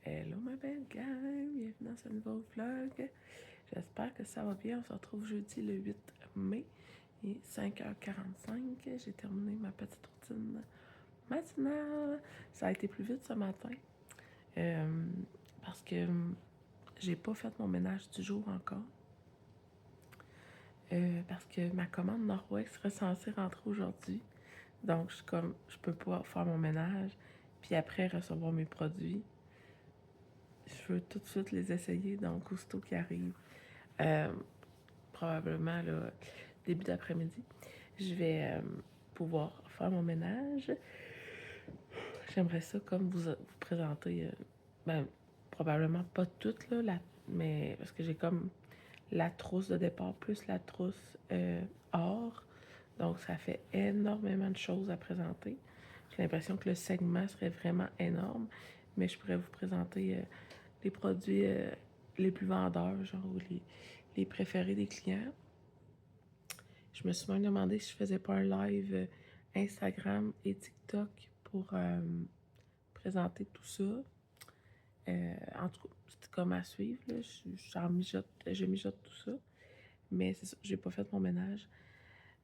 Hello ma belle gang, bienvenue dans ce nouveau vlog. J'espère que ça va bien. On se retrouve jeudi le 8 mai. Il est 5h45. J'ai terminé ma petite routine matinale. Ça a été plus vite ce matin parce que j'ai pas fait mon ménage du jour encore. Parce que ma commande Nord-Ouest serait censée rentrer aujourd'hui. Donc, je peux pas faire mon ménage, puis après recevoir mes produits. Je veux tout de suite les essayer, donc aussitôt qu'ils arrivent, probablement là, début d'après-midi, je vais pouvoir faire mon ménage. J'aimerais ça comme vous présenter, probablement pas toute, là, mais parce que j'ai comme la trousse de départ plus la trousse or. Donc, ça fait énormément de choses à présenter. J'ai l'impression que le segment serait vraiment énorme, mais je pourrais vous présenter les produits les plus vendeurs, genre les préférés des clients. Je me suis même demandé si je faisais pas un live Instagram et TikTok pour présenter tout ça. En tout cas, c'est comme à suivre, là. Je mijote tout ça. Mais c'est ça, j'ai pas fait mon ménage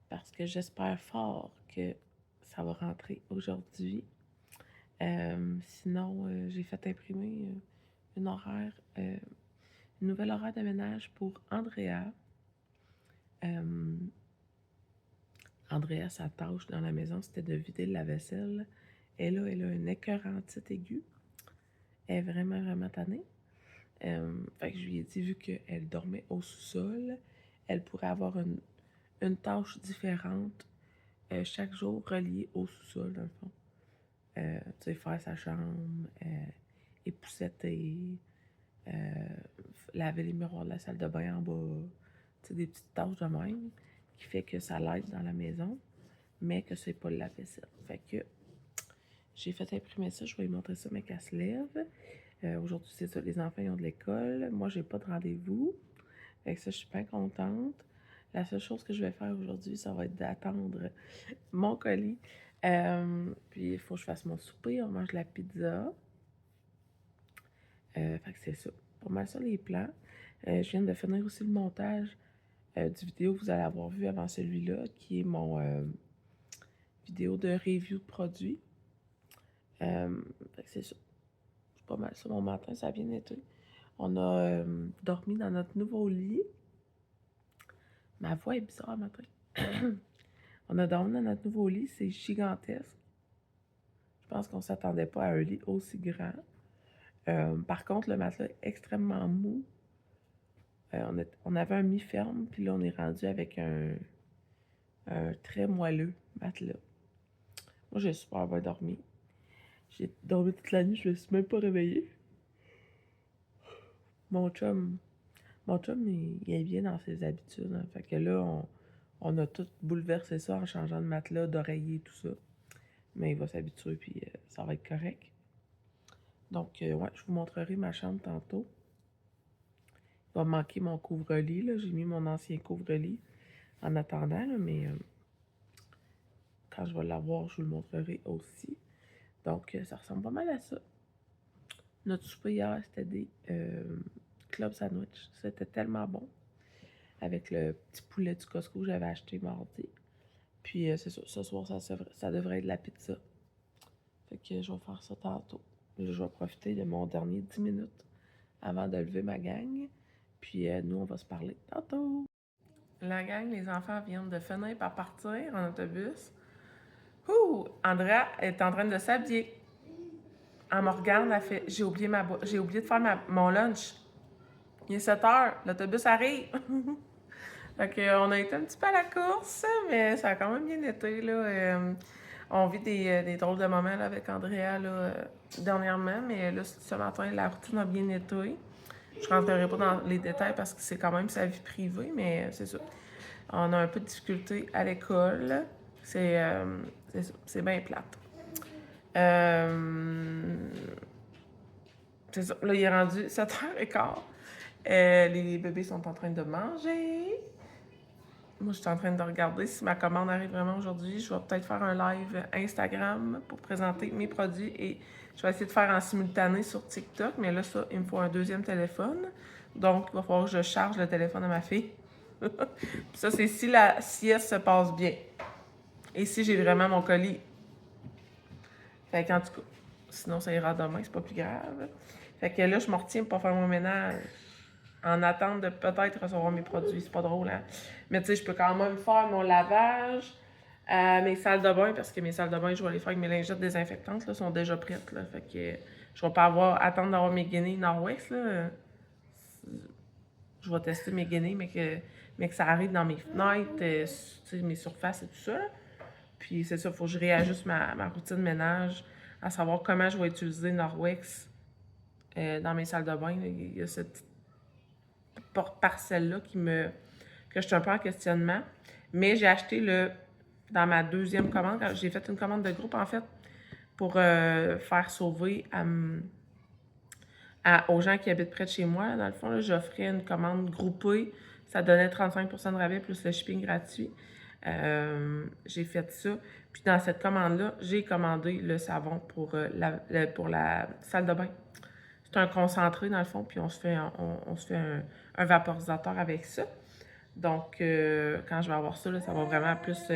parce que j'espère fort que ça va rentrer aujourd'hui. Sinon, j'ai fait imprimer une horaire, une nouvelle horaire de ménage pour Andrea. Andrea, sa tâche dans la maison, c'était de vider le lave-vaisselle. Elle a une écœurantite aiguë. Elle est vraiment, vraiment tannée. Fait que je lui ai dit, vu qu'elle dormait au sous-sol, elle pourrait avoir une tâche différente chaque jour reliée au sous-sol, dans le fond. Tu sais, faire sa chambre, épousseter, laver les miroirs de la salle de bain en bas. Tu sais, des petites tâches de même qui fait que ça l'aide dans la maison, mais que c'est pas le lave-vaisselle. Fait que j'ai fait imprimer ça, je vais lui montrer ça, mais qu'elle se lève. Aujourd'hui, c'est ça, les enfants ils ont de l'école. Moi, j'ai pas de rendez-vous. Fait que ça, je suis bien contente. La seule chose que je vais faire aujourd'hui, ça va être d'attendre mon colis. Puis, il faut que je fasse mon souper. On mange de la pizza. Fait que c'est ça. Pour mal ça, les plans. Je viens de finir aussi le montage du vidéo que vous allez avoir vu avant celui-là, qui est mon vidéo de review de produits. Fait que c'est ça. C'est pas mal ça. Mon matin, ça a bien été. On a dormi dans notre nouveau lit. Ma voix est bizarre matin. On a dormi dans notre nouveau lit. C'est gigantesque. Je pense qu'on ne s'attendait pas à un lit aussi grand. Par contre, le matelas est extrêmement mou. On avait un mi-ferme, puis là, on est rendu avec un très moelleux matelas. Moi, j'ai super bien dormi. J'ai dormi toute la nuit, je me suis même pas réveillée. Mon chum, il est bien dans ses habitudes. Hein. Fait que là, on a tout bouleversé ça en changeant de matelas, d'oreiller, tout ça. Mais il va s'habituer, puis ça va être correct. Donc, ouais, je vous montrerai ma chambre tantôt. Il va me manquer mon couvre-lit, là. J'ai mis mon ancien couvre-lit en attendant, là, mais quand je vais l'avoir, je vous le montrerai aussi. Donc, ça ressemble pas mal à ça. Notre souper hier, c'était des club sandwich. C'était tellement bon. Avec le petit poulet du Costco que j'avais acheté mardi. Puis, c'est ça. Ce soir, ça devrait être de la pizza. Fait que je vais faire ça tantôt. Là, je vais profiter de mon dernier 10 minutes avant de lever ma gang. Puis, nous, on va se parler tantôt. La gang, les enfants viennent de finir par partir en autobus. Ouh! Andrea est en train de s'habiller. Elle me regarde, elle fait j'ai oublié de faire mon lunch. Il est 7 heures, l'autobus arrive. Fait qu'on a été un petit peu à la course, mais ça a quand même bien été. Là. On vit des drôles de moments là, avec Andrea là, dernièrement, mais là, ce matin, la routine a bien été. Je ne rentrerai pas dans les détails parce que c'est quand même sa vie privée, mais c'est ça. On a un peu de difficulté à l'école. C'est bien plate. C'est ça. Là, il est rendu 7h15. Les bébés sont en train de manger. Moi, je suis en train de regarder si ma commande arrive vraiment aujourd'hui. Je vais peut-être faire un live Instagram pour présenter mes produits et je vais essayer de faire en simultané sur TikTok. Mais là, ça, il me faut un deuxième téléphone. Donc, il va falloir que je charge le téléphone à ma fille. Ça, c'est si la sieste se passe bien. Et si j'ai vraiment mon colis. Fait qu'en tout cas, sinon ça ira demain, c'est pas plus grave. Fait que là, je me retiens pour pas faire mon ménage. En attente de peut-être recevoir mes produits. C'est pas drôle, hein? Mais tu sais, je peux quand même faire mon lavage à mes salles de bain, parce que mes salles de bain, je vais les faire avec mes lingettes désinfectantes, là, sont déjà prêtes, là. Fait que je vais pas attendre d'avoir mes guenilles Norwex, là. Je vais tester mes guenilles, mais que ça arrive dans mes fenêtres, mes surfaces et tout ça. Puis c'est ça, il faut que je réajuste ma routine de ménage, à savoir comment je vais utiliser Norwex dans mes salles de bain. Là. Il y a cette petite parcelle-là que je suis un peu en questionnement. Mais j'ai acheté dans ma deuxième commande, j'ai fait une commande de groupe en fait, pour faire sauver aux gens qui habitent près de chez moi. Dans le fond, j'offrais une commande groupée. Ça donnait 35% de rabais plus le shipping gratuit. J'ai fait ça. Puis dans cette commande-là, j'ai commandé le savon pour la salle de bain. C'est un concentré dans le fond, puis on se fait un vaporisateur avec ça. Donc, quand je vais avoir ça, là, ça va vraiment plus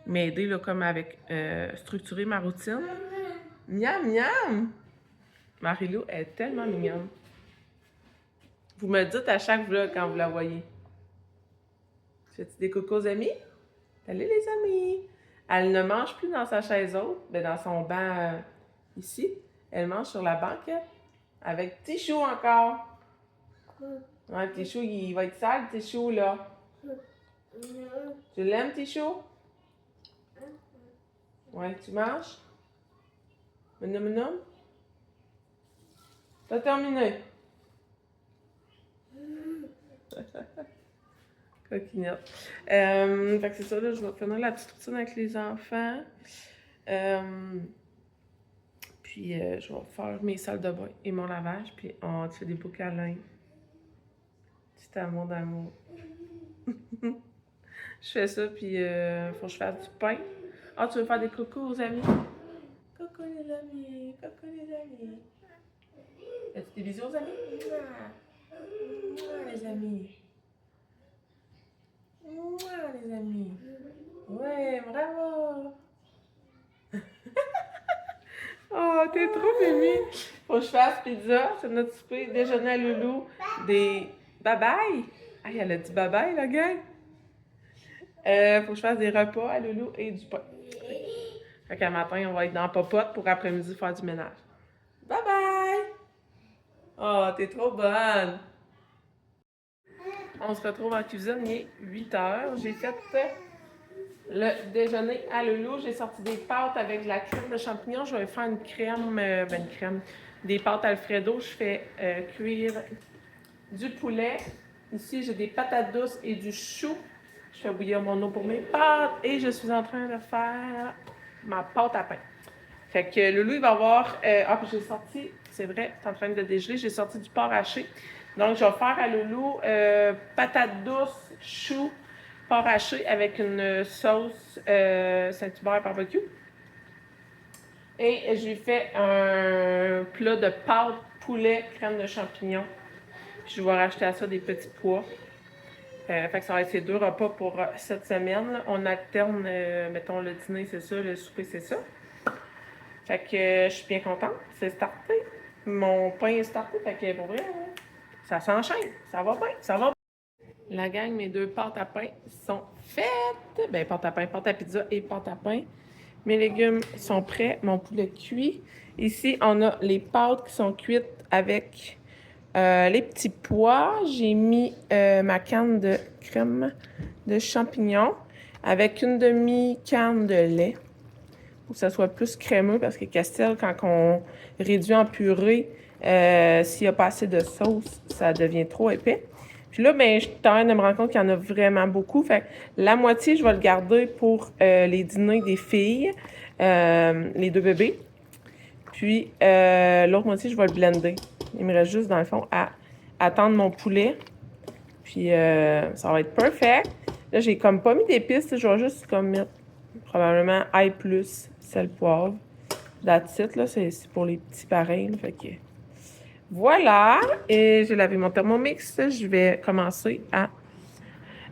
m'aider, là, comme avec structurer ma routine. Miam, miam! Marie-Lou est tellement mignonne. Vous me dites à chaque vlog quand vous la voyez. Fais-tu des coucous aux amis? Salut les amis! Elle ne mange plus dans sa chaise haute, mais dans son banc ici. Elle mange sur la banquette avec Tichou encore. Ouais, Tichou, il va être sale, Tichou, là. Tu l'aimes, Tichou? Ouais, tu manges? Menum, menum? T'as terminé? Coquinette. Fait que c'est ça, là, je vais finir la petite routine avec les enfants. Puis je vais faire mes salles de bain et mon lavage, puis on te fait des beaux câlins. Petit amour d'amour. Je fais ça, puis faut que je fasse du pain. Ah, tu veux faire des coucous aux amis? Coucou les amis, coucou les amis. Fais-tu des bisous aux amis? Mouah, les amis. Mouah, les amis. Ouais, bravo. Oh, t'es trop mimi. Faut que je fasse pizza. C'est notre souper déjeuner à Loulou. Des bye-bye. Aïe, elle a dit bye-bye, la gang. Faut que je fasse des repas à Loulou et du pain. Fait qu'à matin, on va être dans Popote pour après-midi faire du ménage. Bye-bye! Oh, t'es trop bonne! On se retrouve en cuisine, il est 8h. J'ai fait le déjeuner à Loulou. J'ai sorti des pâtes avec de la crème de champignons. Je vais faire une crème, des pâtes Alfredo. Je fais cuire du poulet. Ici, j'ai des patates douces et du chou. Je fais bouillir mon eau pour mes pâtes et je suis en train de faire ma pâte à pain. Fait que Loulou, il va avoir... puis j'ai sorti, c'est vrai, c'est en train de dégeler, j'ai sorti du porc haché. Donc, je vais faire à Loulou patates douces, chou, porc haché avec une sauce Saint-Hubert barbecue. Et j'ai fait un plat de pâte poulet, crème de champignons. Puis je vais racheter à ça des petits pois. Fait que ça va être ces 2 repas pour cette semaine. Là. On alterne, mettons, le dîner, c'est ça, le souper, c'est ça. Fait que je suis bien contente. C'est starté. Mon pain est starté. Fait que pour vrai, ça s'enchaîne. Ça va bien. Ça va bien. La gang, mes 2 pâtes à pain sont faites. Ben, pâte à pain, pâte à pizza et pâte à pain. Mes légumes sont prêts. Mon poulet cuit. Ici, on a les pâtes qui sont cuites avec les petits pois. J'ai mis ma canne de crème de champignons avec une demi-canne de lait pour que ça soit plus crémeux parce que Castel, quand on réduit en purée, s'il n'y a pas assez de sauce, ça devient trop épais. Puis là, ben, je suis en train de me rendre compte qu'il y en a vraiment beaucoup. Fait que la moitié, je vais le garder pour les dîners des filles, les 2 bébés. Puis l'autre moitié, je vais le blender. Il me reste juste, dans le fond, à attendre mon poulet. Puis ça va être perfect. Là, j'ai comme pas mis d'épices. Je vais juste comme mettre probablement ail plus, sel, poivre. That's it, là. C'est pour les petits pareils. Là, fait que voilà. Et j'ai lavé mon Thermomix. Je vais commencer à...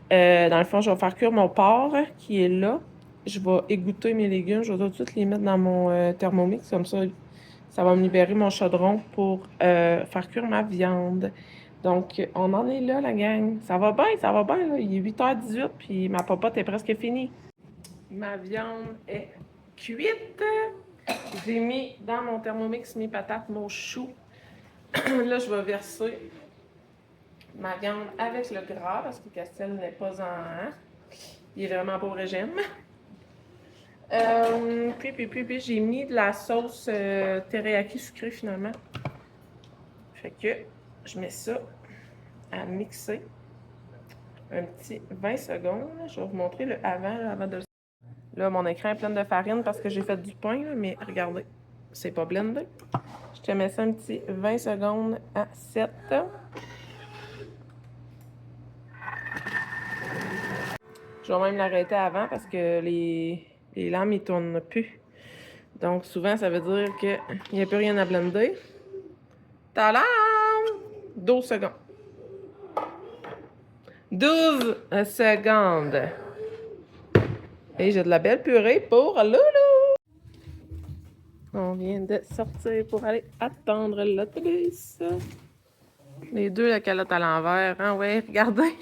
dans le fond, je vais faire cuire mon porc qui est là. Je vais égoutter mes légumes. Je vais tout de suite les mettre dans mon Thermomix. Comme ça va me libérer mon chaudron pour faire cuire ma viande. Donc, on en est là, la gang. Ça va bien, là. Il est 8h18, puis ma popote est presque finie. Ma viande est cuite. J'ai mis dans mon Thermomix mes patates, mon chou. Là, je vais verser ma viande avec le gras, parce que Castel n'est pas en... Il est vraiment pas au régime. Puis j'ai mis de la sauce teriyaki sucrée, finalement. Fait que je mets ça à mixer un petit 20 secondes. Je vais vous montrer le avant de... Là, mon écran est plein de farine parce que j'ai fait du pain, là, mais regardez, c'est pas blendé. Je te mets ça un petit 20 secondes à 7. Je vais même l'arrêter avant parce que les lames, ils tournent plus. Donc, souvent, ça veut dire qu'il n'y a plus rien à blender. Tadam! 12 secondes. 12 secondes. Et j'ai de la belle purée pour Loulou. On vient de sortir pour aller attendre l'autobus. Les deux, la calotte à l'envers. Hein? Ouais, regardez.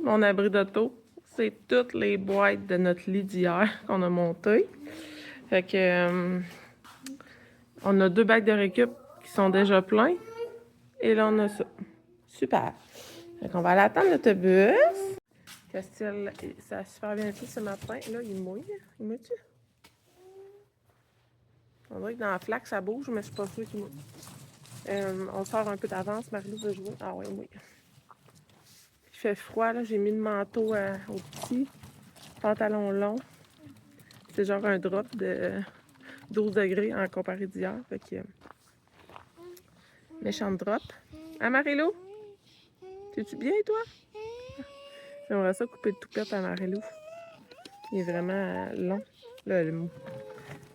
Mon abri d'auto. C'est toutes les boîtes de notre lit d'hier qu'on a montées. Fait que... on a 2 bacs de récup qui sont déjà pleins. Et là, on a ça. Super. Fait qu'on va aller attendre l'autobus. Castille, ça a super bien été ce matin. Là, il mouille. Il mouille-tu? On dirait que dans la flaque, ça bouge, mais je suis pas sûre qu'il mouille. On sort un peu d'avance. Marie-Lou veut jouer. Ah ouais, oui. Il fait froid, là. J'ai mis le manteau au petit. Pantalon long. C'est genre un drop de 12 degrés en comparé d'hier. Fait que... méchante drop. Hein, Marie-Lou? T'es-tu bien, toi? J'aimerais ça couper le toupette à Marie-Lou. Il est vraiment long. Là, le loup,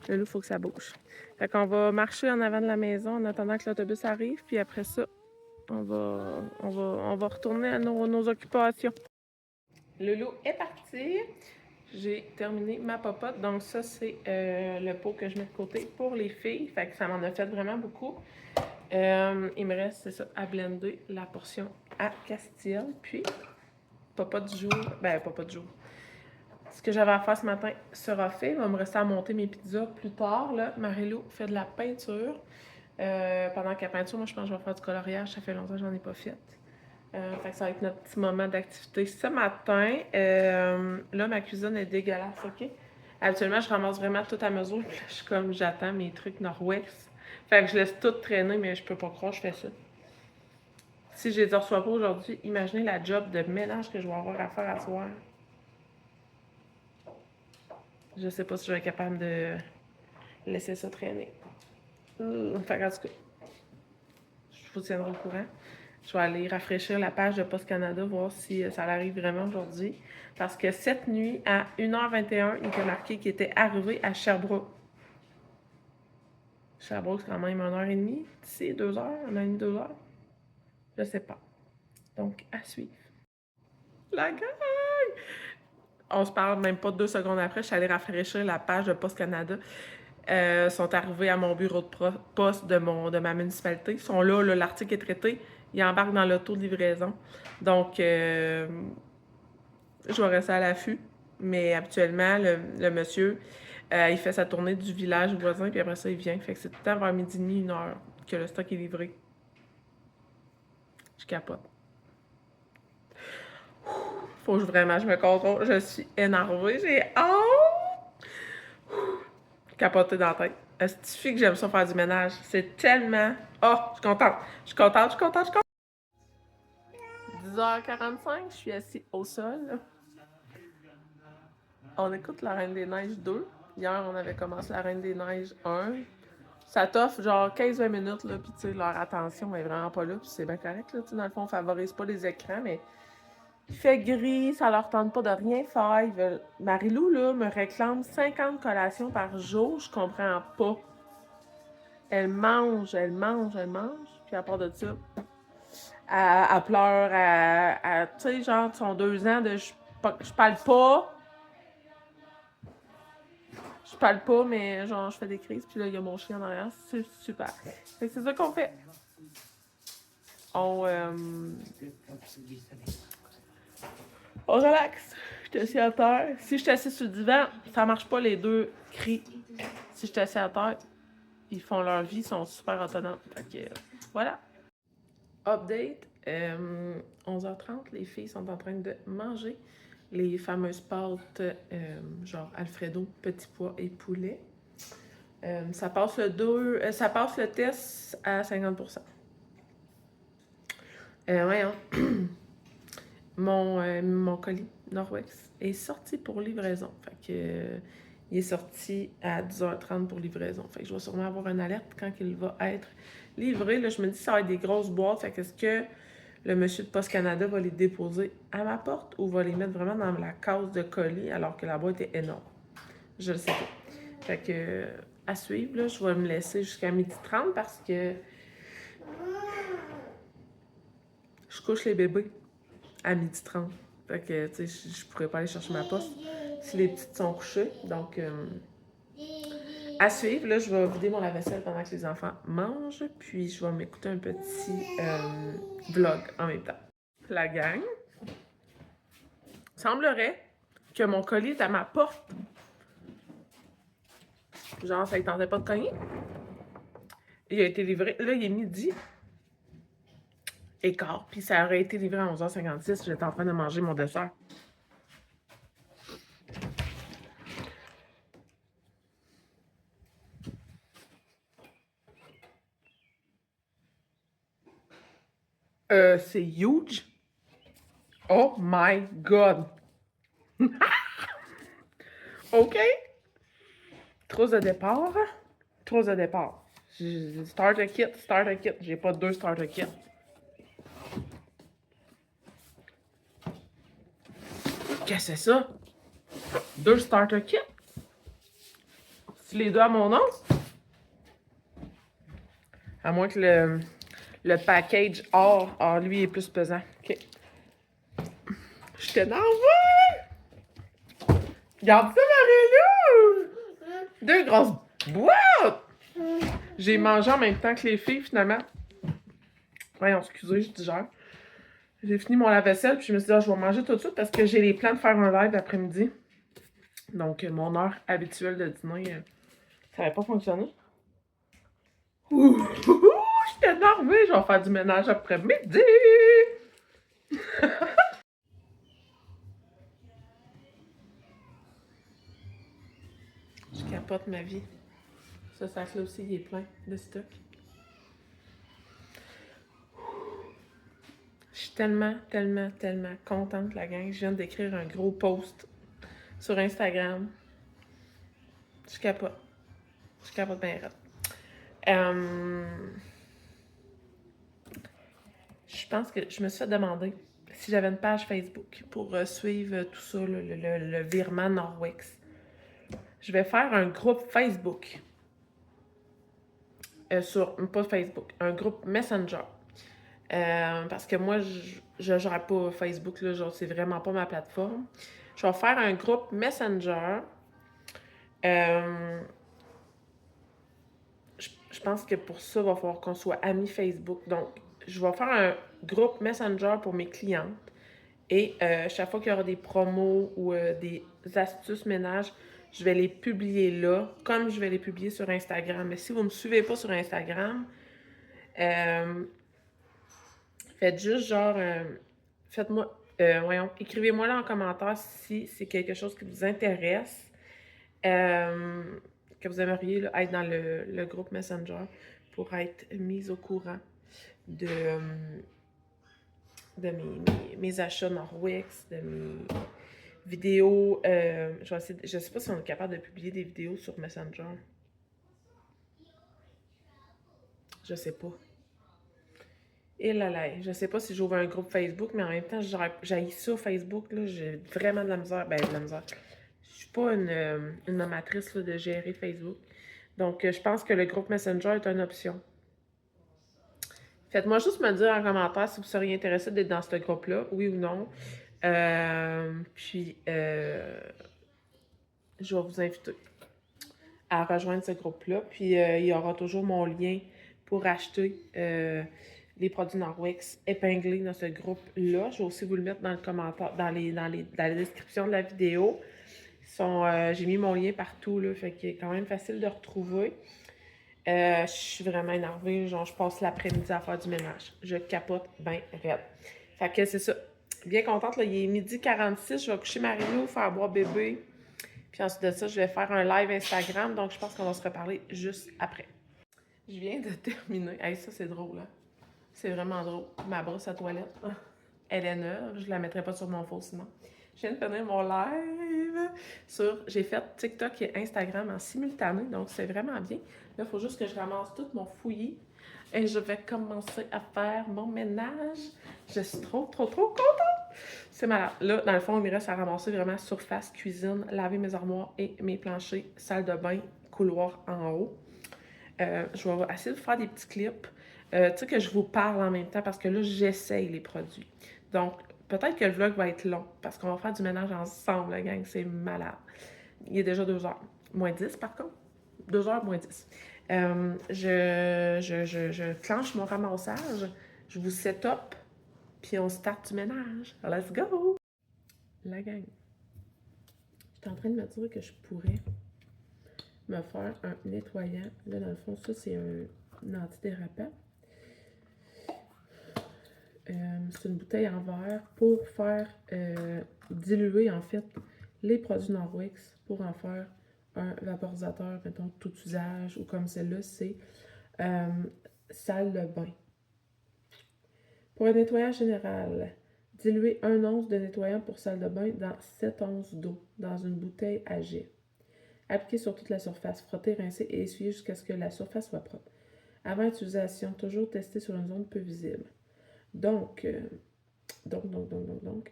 il faut que ça bouge. Fait qu'on va marcher en avant de la maison en attendant que l'autobus arrive. Puis après ça, on va retourner à nos occupations. Le loup est parti. J'ai terminé ma popote. Donc ça, c'est le pot que je mets de côté pour les filles. Fait que ça m'en a fait vraiment beaucoup. Il me reste, c'est ça, à blender la portion à Castille. Puis, popote du jour. Ben, popote du jour. Ce que j'avais à faire ce matin sera fait. Il va me rester à monter mes pizzas plus tard. Là, Marie-Lou fait de la peinture. Pendant qu'elle peinture, moi, je pense que je vais faire du coloriage. Ça fait longtemps que j'en ai pas fait. Fait que ça va être notre petit moment d'activité ce matin. Là, ma cuisine est dégueulasse, OK? Habituellement, je ramasse vraiment tout à mesure. Puis là, je suis comme, j'attends mes trucs Nord-Ouest. Fait que je laisse tout traîner, mais je peux pas croire que je fais ça. Si je les reçois pas aujourd'hui, imaginez la job de ménage que je vais avoir à faire à soir. Je sais pas si je vais être capable de laisser ça traîner. Fait qu'en tout cas, je vous tiendrai au courant. Je vais aller rafraîchir la page de Post Canada, voir si ça arrive vraiment aujourd'hui. Parce que cette nuit, à 1h21, il était marqué qu'il était arrivé à Sherbrooke. Sherbrooke, c'est quand même 1h30. D'ici 2h, 1h30, 2h. Je sais pas. Donc, à suivre. La gang! On se parle même pas 2 secondes après. Je suis allée rafraîchir la page de Post Canada. Sont arrivés à mon bureau de poste de ma municipalité. Ils sont là, l'article est traité. Ils embarquent dans l'auto de livraison. Donc, je vais rester à l'affût. Mais habituellement, le monsieur, il fait sa tournée du village voisin, puis après ça, il vient. Fait que c'est tout le temps vers midi et demi, 1h, que le stock est livré. Je capote. Faut que vraiment je me contrôle. Je suis énervée. J'ai hâte! Capoter dans la tête. Est-ce que tu fais que j'aime ça faire du ménage? C'est tellement... Oh, je suis contente. Je suis contente, je suis contente, je suis contente. 10h45, je suis assise au sol. On écoute La Reine des Neiges 2. Hier, on avait commencé La Reine des Neiges 1. Ça t'offre genre 15-20 minutes, là, puis tu sais, leur attention est vraiment pas là, puis c'est bien correct, là. Dans le fond, on favorise pas les écrans, mais Il fait gris, ça leur tente pas de rien faire. Ils veulent... Marilou, là, me réclame 50 collations par jour. Je comprends pas. Elle mange, elle mange, elle mange. Puis à part de ça, elle pleure, tu sais, genre, son 2 ans de je parle pas. Je parle pas, mais genre, je fais des crises. Puis là, il y a mon chien en arrière. C'est super. Fait que c'est ça qu'on fait. On relaxe. Je suis assis à terre. Si je suis assis sur le divan, ça marche pas, les deux crient. Si je suis assis à terre, ils font leur vie, ils sont super autonomes. Fait que, voilà. Update. 11h30, les filles sont en train de manger les fameuses pâtes genre Alfredo, petit pois et poulet. Ça passe le test à 50%. Voyons. Mon colis Norwex est sorti pour livraison. Fait que il est sorti à 10h30 pour livraison. Fait que je vais sûrement avoir une alerte quand il va être livré. Là, je me dis que ça va être des grosses boîtes. Fait que est-ce que le monsieur de Post Canada va les déposer à ma porte ou va les mettre vraiment dans la case de colis alors que la boîte est énorme? Je le sais pas. Fait que à suivre, là, je vais me laisser jusqu'à 12h30 parce que je couche les bébés à 12h30. Fait que, tu sais, je pourrais pas aller chercher ma poste si les petites sont couchées. Donc, à suivre, là, je vais vider mon lave-vaisselle pendant que les enfants mangent. Puis, je vais m'écouter un petit vlog en même temps. La gang, semblerait que mon colis est à ma porte. Genre, ça ne tentait pas de cogner. Il a été livré. Là, il est midi et quart. Puis, ça aurait été livré à 11h56. J'étais en train de manger mon dessert. C'est huge. Oh my God. OK. Trousse de départ. Trousse de départ. Starter kit, starter kit. J'ai pas 2 starter kits. Qu'est-ce que c'est ça? 2 starter kits? C'est les deux à mon nom? À moins que le package or, lui, est plus pesant. OK. Je t'énerve! Regarde ça, Marie-Lou! 2 grosses boîtes! J'ai mangé en même temps que les filles, finalement. Voyons, excusez, je digère. J'ai fini mon lave-vaisselle, puis je me suis dit, je vais manger tout de suite parce que j'ai les plans de faire un live l'après-midi. Donc, mon heure habituelle de dîner, ça n'avait pas fonctionné. Ouh! Je suis énervée, je vais faire du ménage après-midi! Je capote ma vie. Ce sac-là aussi, il est plein de stock. Je suis tellement, tellement, tellement contente, la gang. Je viens d'écrire un gros post sur Instagram. Je capote. Je capote bien raide. Je pense que je me suis fait demander si j'avais une page Facebook pour suivre tout ça, le virement Norwex. Je vais faire un groupe Facebook. Pas Facebook, un groupe Messenger. Parce que moi, je gère pas Facebook, là, genre, c'est vraiment pas ma plateforme. Je vais faire un groupe Messenger. Je pense que pour ça, il va falloir qu'on soit amis Facebook. Donc, je vais faire un groupe Messenger pour mes clientes. Et chaque fois qu'il y aura des promos ou des astuces ménage, je vais les publier là, comme je vais les publier sur Instagram. Mais si vous ne me suivez pas sur Instagram, faites juste genre, faites-moi, écrivez-moi là en commentaire si c'est quelque chose qui vous intéresse, que vous aimeriez là, être dans le groupe Messenger pour être mise au courant de mes achats Norwex, de mes vidéos. Je sais pas si on est capable de publier des vidéos sur Messenger. Je sais pas. Et là là, je sais pas si j'ouvre un groupe Facebook, mais en même temps, j'ai ça Facebook, là, j'ai vraiment de la misère. Ben, de la misère. Je suis pas une amatrice là, de gérer Facebook. Donc, je pense que le groupe Messenger est une option. Faites-moi juste me dire en commentaire si vous seriez intéressé d'être dans ce groupe-là, oui ou non. Puis, je vais vous inviter à rejoindre ce groupe-là. Puis, il y aura toujours mon lien pour acheter les produits Norwex épinglés dans ce groupe-là. Je vais aussi vous le mettre dans le commentaire, dans la description de la vidéo. J'ai mis mon lien partout, là, fait qu'il est quand même facile de retrouver. Je suis vraiment énervée, genre je passe l'après-midi à faire du ménage. Je capote bien raide. Fait que c'est ça. Bien contente, là, il est 12h46, je vais coucher Marilou, faire boire bébé. Puis ensuite de ça, je vais faire un live Instagram, donc je pense qu'on va se reparler juste après. Je viens de terminer. Hey, ça c'est drôle, hein? C'est vraiment drôle. Ma brosse à toilette, elle est neuve, je la mettrai pas sur mon faux sinon. Je viens de finir mon live j'ai fait TikTok et Instagram en simultané, donc c'est vraiment bien. Là, il faut juste que je ramasse tout mon fouillis et je vais commencer à faire mon ménage. Je suis trop contente! C'est malade. Là, dans le fond, il me reste à ramasser vraiment surface, cuisine, laver mes armoires et mes planchers, salle de bain, couloir en haut. Je vais essayer de faire des petits clips. Tu sais que je vous parle en même temps parce que là, j'essaye les produits. Donc, peut-être que le vlog va être long parce qu'on va faire du ménage ensemble, la gang. C'est malade. Il est déjà 2h. Moins 10, par contre. 2h moins 10. Je clenche mon ramassage. Je vous set up. Puis on start du ménage. Let's go! La gang. J'étais en train de me dire que je pourrais me faire un nettoyant. Là, dans le fond, ça, c'est un antidérapant. C'est une bouteille en verre pour faire diluer, en fait, les produits Norwex pour en faire un vaporisateur, mettons, tout usage, ou comme celle-là, c'est salle de bain. Pour un nettoyage général, diluez 1 once de nettoyant pour salle de bain dans 7 onces d'eau dans une bouteille à jet. Appliquez sur toute la surface, frottez, rincez et essuyez jusqu'à ce que la surface soit propre. Avant utilisation, toujours tester sur une zone peu visible. Donc,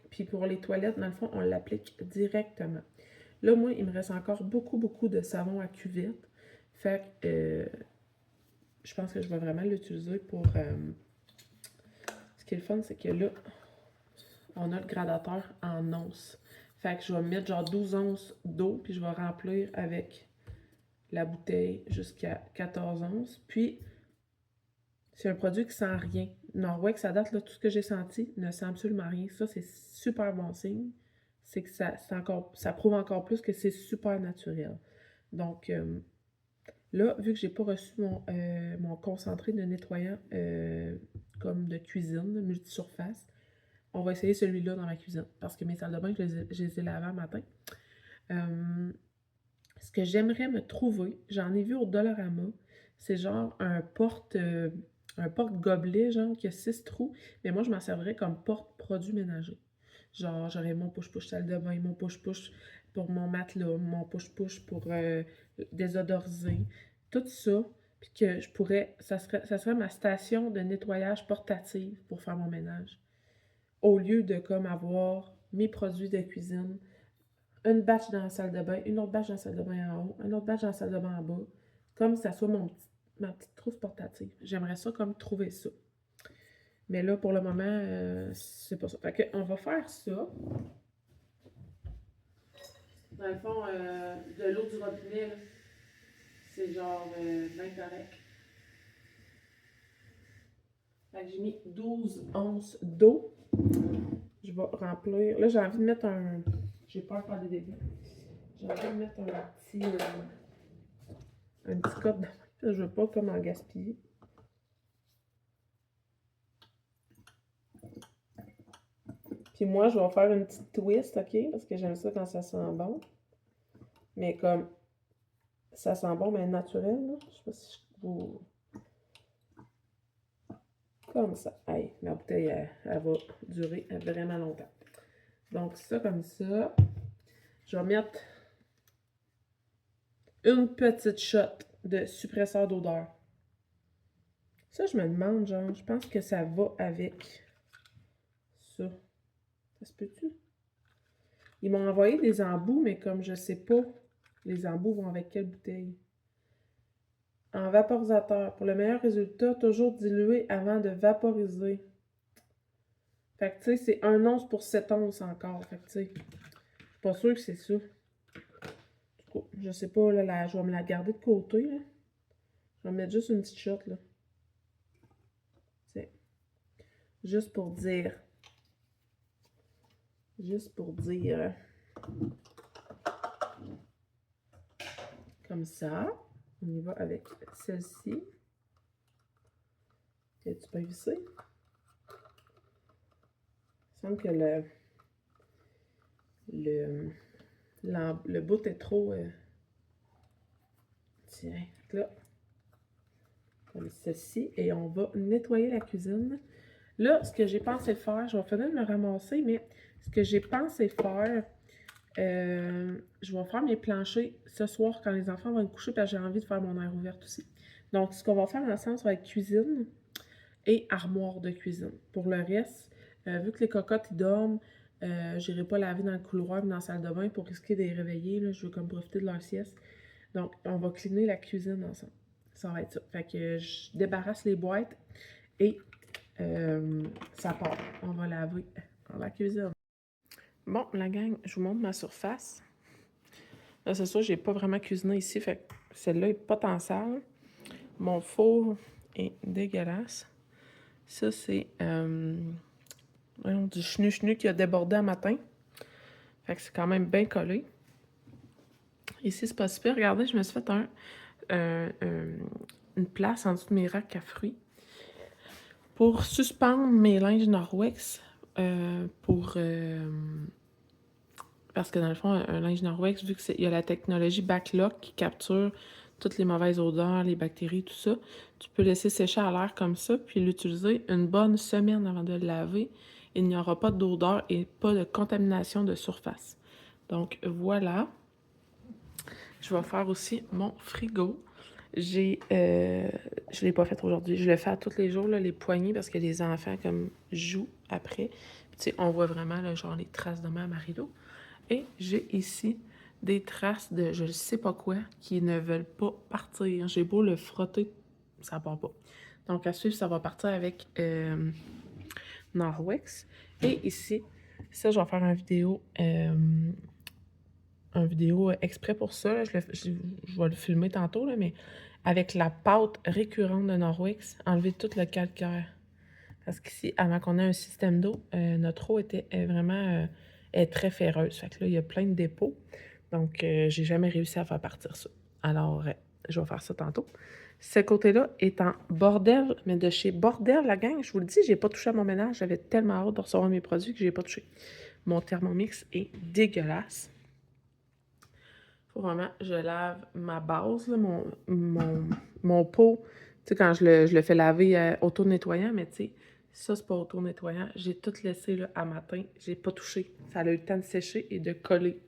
puis pour les toilettes, dans le fond, on l'applique directement. Là, moi, il me reste encore beaucoup de savon à cuvette. Fait que je pense que je vais vraiment l'utiliser pour... ce qui est le fun, c'est que là, on a le gradateur en onces. Fait que je vais mettre genre 12 onces d'eau, puis je vais remplir avec la bouteille jusqu'à 14 onces. Puis, c'est un produit qui sent rien. Norwex, ça date, là, tout ce que j'ai senti ne sent absolument rien. Ça, c'est super bon signe. C'est que ça prouve encore plus que c'est super naturel. Donc, là, vu que j'ai pas reçu mon concentré de nettoyant comme de cuisine, multisurface, on va essayer celui-là dans ma cuisine. Parce que mes salles de bain, je les ai lavées un matin. Ce que j'aimerais me trouver, j'en ai vu au Dollarama, c'est genre un porte-gobelet, genre, qui a 6 trous. Mais moi, je m'en servirais comme porte-produit ménager. Genre, j'aurais mon push-push salle de bain, mon push-push pour mon matelas, mon push-push pour désodoriser. Tout ça. Puis que je pourrais, ça serait ma station de nettoyage portative pour faire mon ménage. Au lieu de comme avoir mes produits de cuisine, une batch dans la salle de bain, une autre batch dans la salle de bain en haut, une autre batch dans la salle de bain en bas, comme ça soit ma petite trousse portative. J'aimerais ça comme trouver ça. Mais là, pour le moment, c'est pas ça. Fait que, on va faire ça. Dans le fond, de l'eau du robinet, c'est genre bien correct. Fait que j'ai mis 12 onces d'eau. Je vais remplir. Là, j'ai envie de mettre un... J'ai peur de faire des dégâts. J'ai envie de mettre un petit code de... Je veux pas comme en gaspiller. Puis moi, je vais faire une petite twist, OK? Parce que j'aime ça quand ça sent bon. Mais comme ça sent bon, mais naturel, là. Je sais pas si vous... Comme ça. Hey, ma bouteille, elle va durer vraiment longtemps. Donc, ça comme ça. Je vais mettre une petite shot de suppresseur d'odeur. Ça, je me demande, genre, je pense que ça va avec ça. Ça se peut-tu? Ils m'ont envoyé des embouts, mais comme je sais pas, les embouts vont avec quelle bouteille? En vaporisateur. Pour le meilleur résultat, toujours diluer avant de vaporiser. Fait que, tu sais, c'est 1 once pour 7 onces encore. Fait que, tu sais, je suis pas sûre que c'est ça. Je sais pas, là, je vais me la garder de côté, là. Je vais mettre juste une petite shot, là. C'est juste pour dire. Juste pour dire. Comme ça. On y va avec celle-ci. Tu peux visser? Il semble que le bout est trop... Tiens, là. Comme ceci. Et on va nettoyer la cuisine. Là, ce que j'ai pensé faire, je vais finir de me ramasser, mais ce que j'ai pensé faire, je vais faire mes planchers ce soir quand les enfants vont être couchés parce que j'ai envie de faire mon air ouvert aussi. Donc, ce qu'on va faire ensemble, ça va être cuisine et armoire de cuisine. Pour le reste, vu que les cocottes, ils dorment, je n'irai pas laver dans le couloir ou dans la salle de bain pour risquer de les réveiller. Là, je veux comme profiter de leur sieste. Donc, on va cleaner la cuisine ensemble. Ça va être ça. Fait que je débarrasse les boîtes et ça part. On va laver dans la cuisine. Bon, la gang, je vous montre ma surface. Là, c'est sûr, j'ai pas vraiment cuisiné ici, fait que celle-là est pas tant sale. Mon four est dégueulasse. Ça, c'est du chenu-chenu qui a débordé un matin. Fait que c'est quand même bien collé. Ici, c'est pas super. Regardez, je me suis fait une place en dessous de mes racks à fruits pour suspendre mes linges Norwex parce que dans le fond, un linge Norwex, vu qu'il y a la technologie Backlock qui capture toutes les mauvaises odeurs, les bactéries, tout ça, tu peux laisser sécher à l'air comme ça, puis l'utiliser une bonne semaine avant de le laver. Il n'y aura pas d'odeur et pas de contamination de surface. Donc voilà. Je vais faire aussi mon frigo. Je l'ai pas fait aujourd'hui. Je le fais à tous les jours, là, les poignées, parce que les enfants comme jouent après. Tu sais, on voit vraiment là, genre les traces de même à rideau. Et j'ai ici des traces de je ne sais pas quoi qui ne veulent pas partir. J'ai beau le frotter, ça ne part pas. Donc à suivre, ça va partir avec Norwex. Et ici, ça, je vais faire une vidéo exprès pour ça. Là. Je vais le filmer tantôt, là, mais avec la pâte récurrente de Norwex, enlever tout le calcaire. Parce qu'ici, avant qu'on ait un système d'eau, notre eau est vraiment est très ferreuse. Fait que là, il y a plein de dépôts. Donc, j'ai jamais réussi à faire partir ça. Alors, je vais faire ça tantôt. Ce côté-là est en bordel, mais de chez Bordel, la gang, je vous le dis, j'ai pas touché à mon ménage. J'avais tellement hâte de recevoir mes produits que j'ai pas touché. Mon Thermomix est dégueulasse. Faut vraiment, je lave ma base, là, mon pot. Tu sais, quand je le fais laver auto-nettoyant, mais tu sais, ça, c'est pas auto-nettoyant. J'ai tout laissé là, à matin. J'ai pas touché. Ça a eu le temps de sécher et de coller.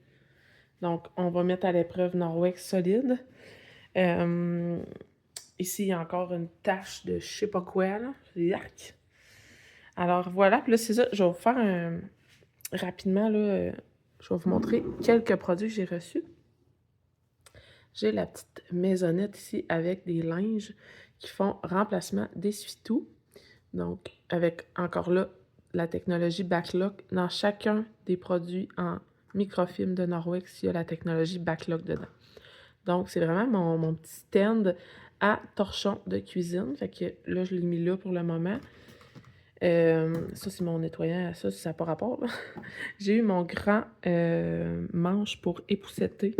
Donc, on va mettre à l'épreuve Norwex solide. Ici, il y a encore une tache de je sais pas quoi, là. Yac! Alors, voilà. Puis là, c'est ça. Je vais vous faire rapidement, là, je vais vous montrer quelques produits que j'ai reçus. J'ai la petite maisonnette ici avec des linges qui font remplacement d'essuie-tout. Donc, avec encore là la technologie Backlock. Dans chacun des produits en microfilm de Norwex, il y a la technologie Backlock dedans. Donc, c'est vraiment mon petit stand à torchon de cuisine. Fait que là, je l'ai mis là pour le moment. Ça, c'est mon nettoyant. Ça n'a pas rapport. J'ai eu mon grand manche pour épousseter.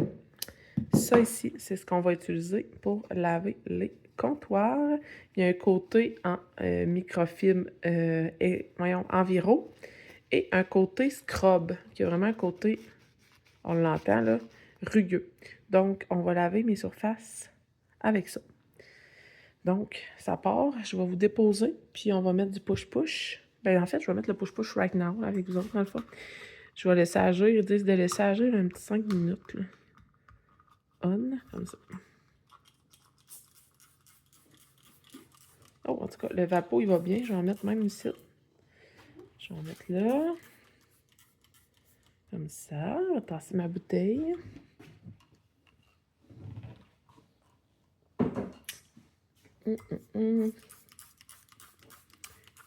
Ça ici, c'est ce qu'on va utiliser pour laver les comptoirs. Il y a un côté en microfilm enviro et un côté scrub, qui a vraiment un côté, on l'entend là, rugueux. Donc, on va laver mes surfaces avec ça. Donc, ça part. Je vais vous déposer, puis on va mettre du push-push. Ben, en fait, je vais mettre le push-push right now, là, avec vous autres, dans le fond. Je vais laisser agir. Ils disent de laisser agir un petit 5 minutes, là. On, comme ça. Oh, en tout cas, le vapeau, il va bien. Je vais en mettre même ici. Je vais en mettre là. Comme ça. Je vais tasser ma bouteille.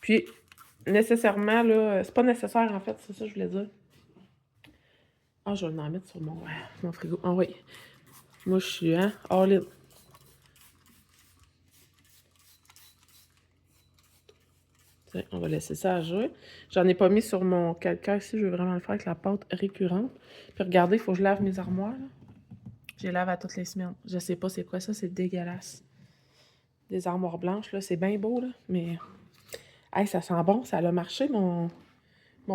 Puis, nécessairement, là, c'est pas nécessaire, en fait, c'est ça que je voulais dire. Ah, je vais en mettre sur mon frigo. Ah oui. Moi, je suis, hein, all in. Tiens, on va laisser ça à jouer. J'en ai pas mis sur mon calcaire ici. Je veux vraiment le faire avec la pâte récurrente. Puis regardez, il faut que je lave mes armoires, là. Je les lave à toutes les semaines. Je sais pas c'est quoi ça, c'est dégueulasse. Des armoires blanches, là, c'est bien beau, là, mais... Hey, ça sent bon, ça a marché, mon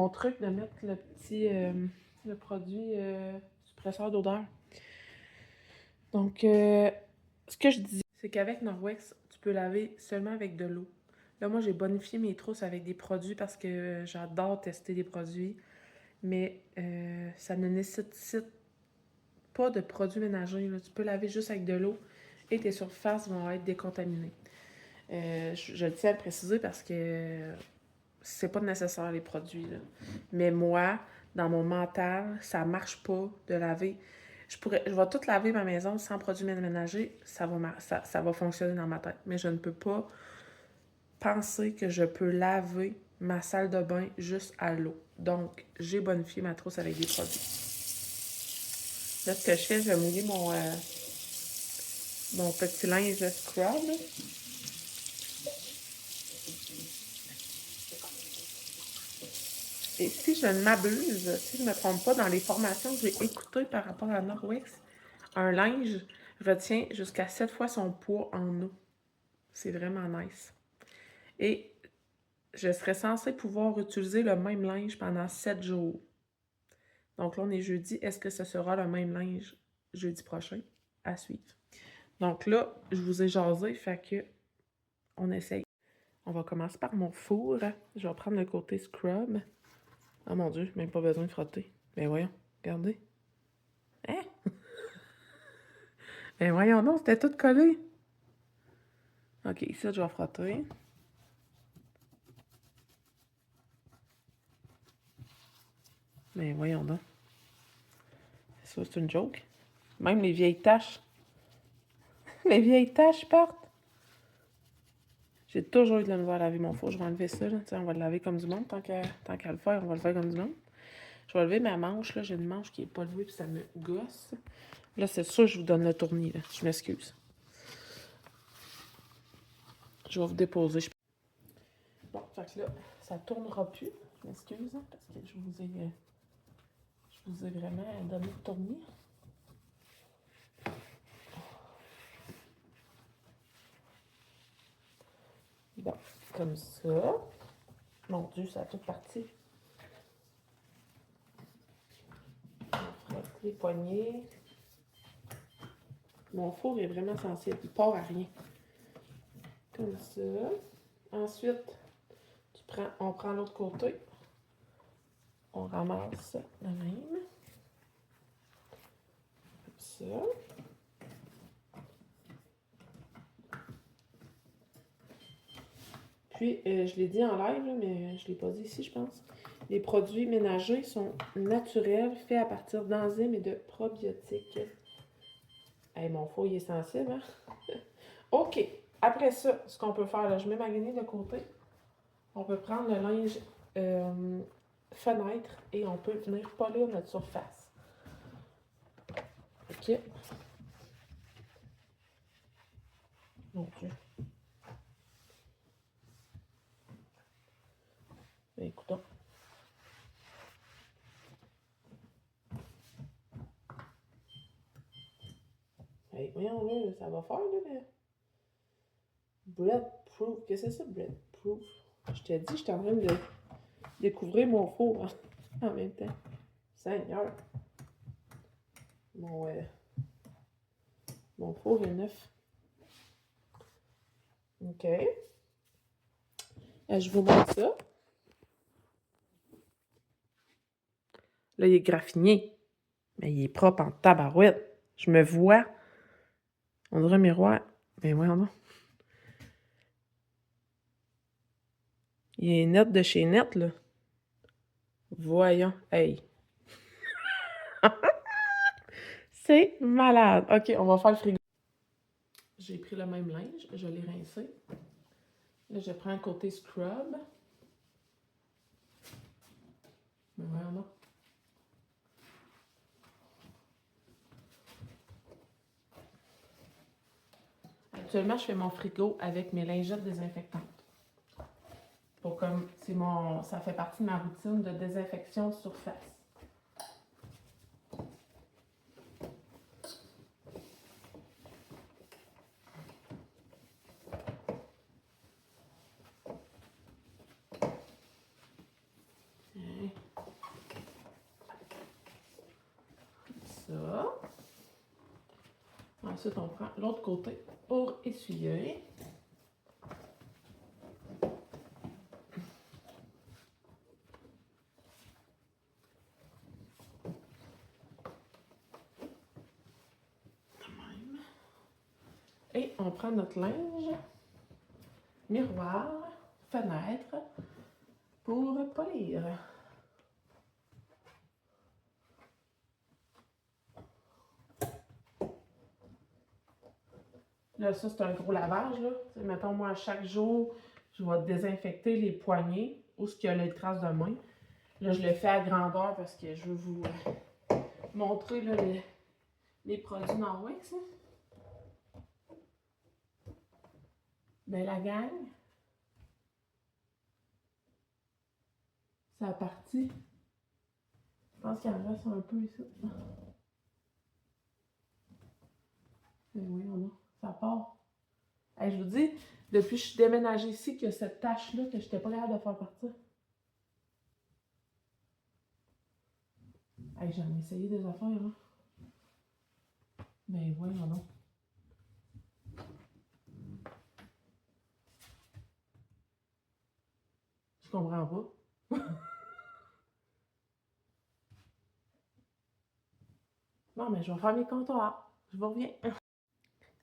truc de mettre le petit... le produit suppresseur d'odeur. Donc, ce que je disais, c'est qu'avec Norwex, tu peux laver seulement avec de l'eau. Là, moi, j'ai bonifié mes trousses avec des produits parce que j'adore tester des produits, mais ça ne nécessite pas de produits ménagers, là. Tu peux laver juste avec de l'eau et tes surfaces vont être décontaminées. Je le tiens à le préciser parce que c'est pas nécessaire les produits, là. Mais moi, dans mon mental, ça marche pas de laver. Je vais tout laver ma maison sans produits ménagers, ça va fonctionner dans ma tête. Mais je ne peux pas penser que je peux laver ma salle de bain juste à l'eau. Donc, j'ai bonifié ma trousse avec des produits. Là, ce que je fais, je vais mouiller mon petit linge scrub. Et si je ne m'abuse, si je ne me trompe pas, dans les formations que j'ai écoutées par rapport à Norwex, un linge retient jusqu'à 7 fois son poids en eau. C'est vraiment nice. Et je serais censée pouvoir utiliser le même linge pendant 7 jours. Donc là, on est jeudi. Est-ce que ce sera le même linge jeudi prochain? À suivre. Donc là, je vous ai jasé, fait que on essaye. On va commencer par mon four. Je vais prendre le côté scrub. Oh mon Dieu, même pas besoin de frotter. Ben voyons, regardez. Hein? Ben voyons non, c'était tout collé. Ok, ça, je vais frotter. Ben voyons donc. Ça, c'est une joke. Même les vieilles taches. Les vieilles taches partent. J'ai toujours eu de la misère à laver mon four. Je vais enlever ça. Là. On va le laver comme du monde. Tant qu'à le faire, on va le faire comme du monde. Je vais lever ma manche. Là. J'ai une manche qui n'est pas levée puis ça me gosse. Là, c'est sûr je vous donne le tournis. Là. Je m'excuse. Je vais vous déposer. Bon, fait que là, ça tournera plus. Je m'excuse hein, parce que je vous ai vraiment donné le tournis. Bon, comme ça. Mon Dieu, ça a tout parti. On frotte les poignets. Mon four est vraiment sensible. Il part à rien. Comme ça. Ensuite, on prend l'autre côté. On ramasse la même. Comme ça. Puis, je l'ai dit en live, mais je ne l'ai pas dit ici, je pense. Les produits ménagers sont naturels, faits à partir d'enzymes et de probiotiques. Hey, mon four, il est sensible, hein? OK. Après ça, ce qu'on peut faire, là, je mets ma guenille de côté. On peut prendre le linge fenêtre et on peut venir polir notre surface. OK. Mon Dieu. Ben, écoutons. Hey, voyons, là, ça va faire, là, mais... Breadproof. Qu'est-ce que c'est ça, breadproof? Je t'ai dit, j'étais en train de découvrir mon four en même temps. Seigneur. Mon four est neuf. OK. Je vous montre ça. Là, il est graffiné. Mais il est propre en tabarouette. Je me vois. On dirait un miroir. Mais voyons donc. Il est net de chez net, là. Voyons. Hey. C'est malade. OK, on va faire le frigo. J'ai pris le même linge, je l'ai rincé. Là, je prends le côté scrub. Mais voyons donc. Actuellement, je fais mon frigo avec mes lingettes désinfectantes. Pour comme c'est ça fait partie de ma routine de désinfection de surface. Ça. Ensuite, on prend l'autre côté pour essuyer. Et on prend notre linge, miroir, fenêtre, pour polir. Là, ça, c'est un gros lavage, là. T'sais, mettons, moi, chaque jour, je vais désinfecter les poignets où il y a les traces de main. Là, je le fais à grandeur parce que je veux vous montrer là, les produits Norwex. Ben, la gang, ça a parti. Je pense qu'il en reste un peu ici. Mais oui, on a. Ça part. Hey, je vous dis, depuis que je suis déménagée ici, qu'il y a cette tache-là que je n'étais pas capable de faire partir. Hey, j'en ai essayé des affaires, hein. Ben voyons donc. Je comprends pas. Non, mais je vais faire mes comptoirs. Je vous reviens.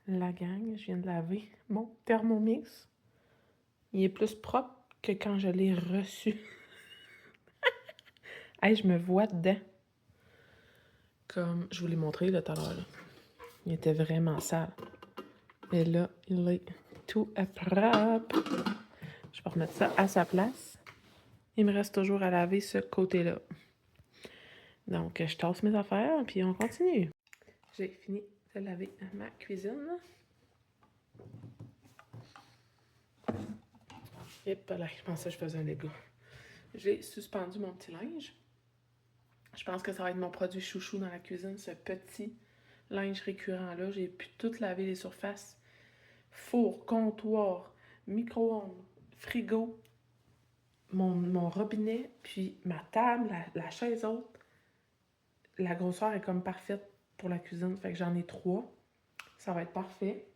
La gang, je viens de laver mon Thermomix. Il est plus propre que quand je l'ai reçu. Hey, je me vois dedans. Comme je vous l'ai montré là, tout à l'heure. Il était vraiment sale. Et là, il est tout propre. Je vais remettre ça à sa place. Il me reste toujours à laver ce côté-là. Donc, je tasse mes affaires, puis on continue. J'ai fini de laver ma cuisine. Et là, je pensais que je faisais un dégât. J'ai suspendu mon petit linge. Je pense que ça va être mon produit chouchou dans la cuisine, ce petit linge récurrent-là. J'ai pu tout laver les surfaces. Four, comptoir, micro-ondes, frigo, mon robinet, puis ma table, la chaise haute. La grosseur est comme parfaite pour la cuisine. Fait que j'en ai 3. Ça va être parfait.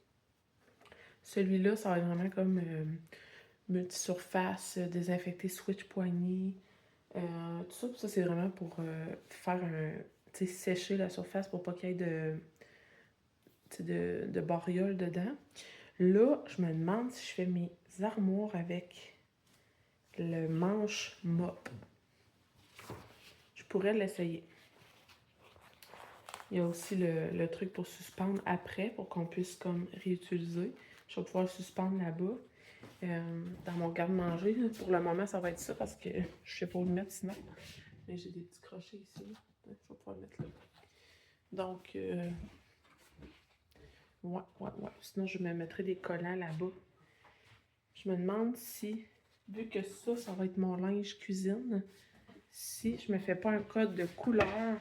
Celui-là, ça va être vraiment comme multisurface, désinfecté, switch poignée. Tout ça, ça c'est vraiment pour faire un. Tu sais, sécher la surface pour pas qu'il y ait de bariole dedans. Là, je me demande si je fais mes armoires avec le manche mop. Je pourrais l'essayer. Il y a aussi le truc pour suspendre après, pour qu'on puisse comme réutiliser. Je vais pouvoir le suspendre là-bas. Dans mon garde-manger, pour le moment, ça va être ça parce que je sais pas où le mettre sinon. Mais j'ai des petits crochets ici. Là. Je vais pouvoir le mettre là. Donc, ouais. Sinon, je me mettrais des collants là-bas. Je me demande si, vu que ça va être mon linge cuisine, si je me fais pas un code de couleur